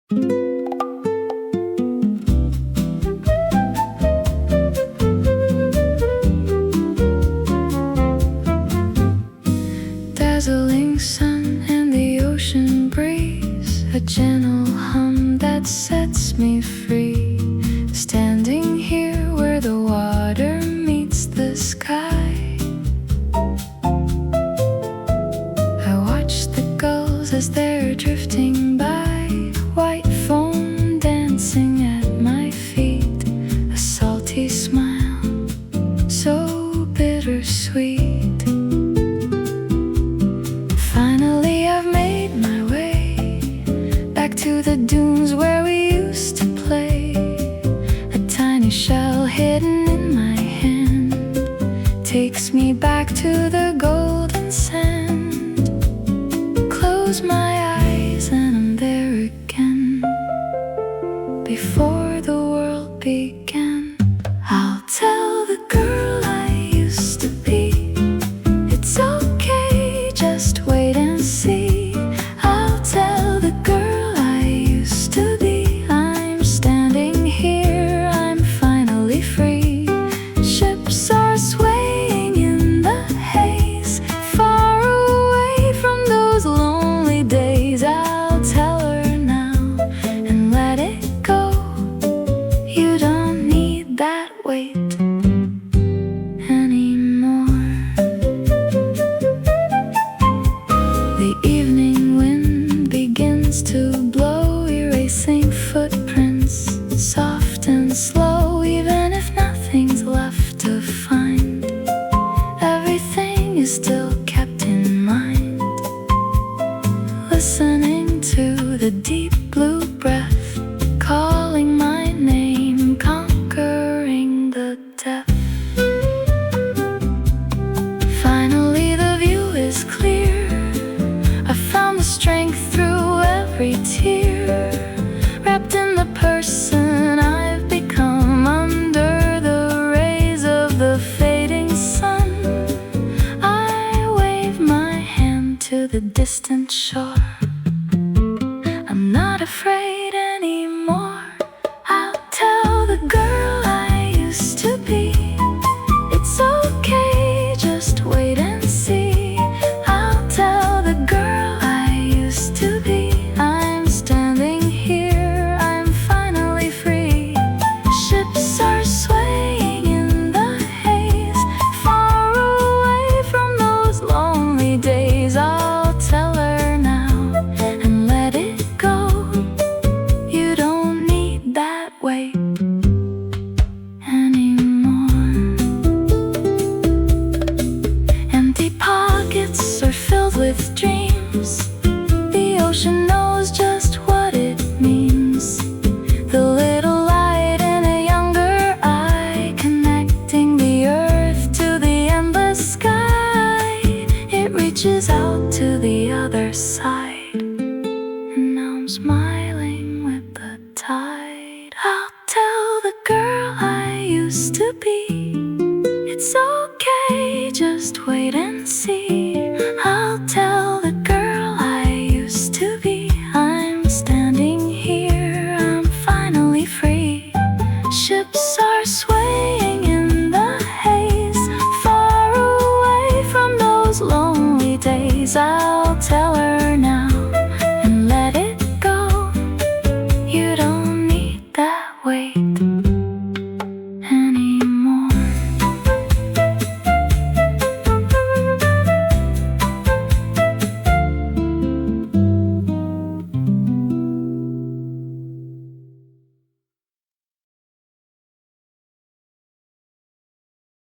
Dazzling sun and the ocean breeze, a gentle hum that sets me free. Standing here where the water meets the sky, I watch the gulls as they're drifting by, white foam dancing at my feet, a salty smile, so bittersweet. Finally I've made my way back to the dunes where we used to play. A tiny shell hidden in my hand takes me back to the golden sand. Close my eyes and I'm there again, before the world began. I'll tell the girl I used to be, it's okay, just wait and see. I'll tell the girl I used to be, I'm standing here, I'm finally free. Ships are swaying in the haze, far away from those lonely days. I'll tell her now and let it go. You don't need that weight anymore. The evening wind begins to blow, erasing footprints, soft and slow. Even if nothing's left to find, everything is still kept in mind. Listening to the deep blue breath calling my name, conquering the depth. Finally the view is clear, I found the strength through every tear, wrapped in the person I've become. Under the rays of the fading sun, I wave my hand to the distant shore. I'm not afraid anymore. I'll tell the girl I used to be, it's okay, just wait and see. I'll tell the girl I used to be, I'm standing here, I'm finally free. Ships are swaying in the haze, far away from those lonely days. I'll tell her now and let it go. You don't need that weight anymore. Empty pockets are filled with dreams, the ocean knows just what it means. The little light in a younger eye, connecting the earth to the endless sky. It reaches out to the other side, and now I'm smiling.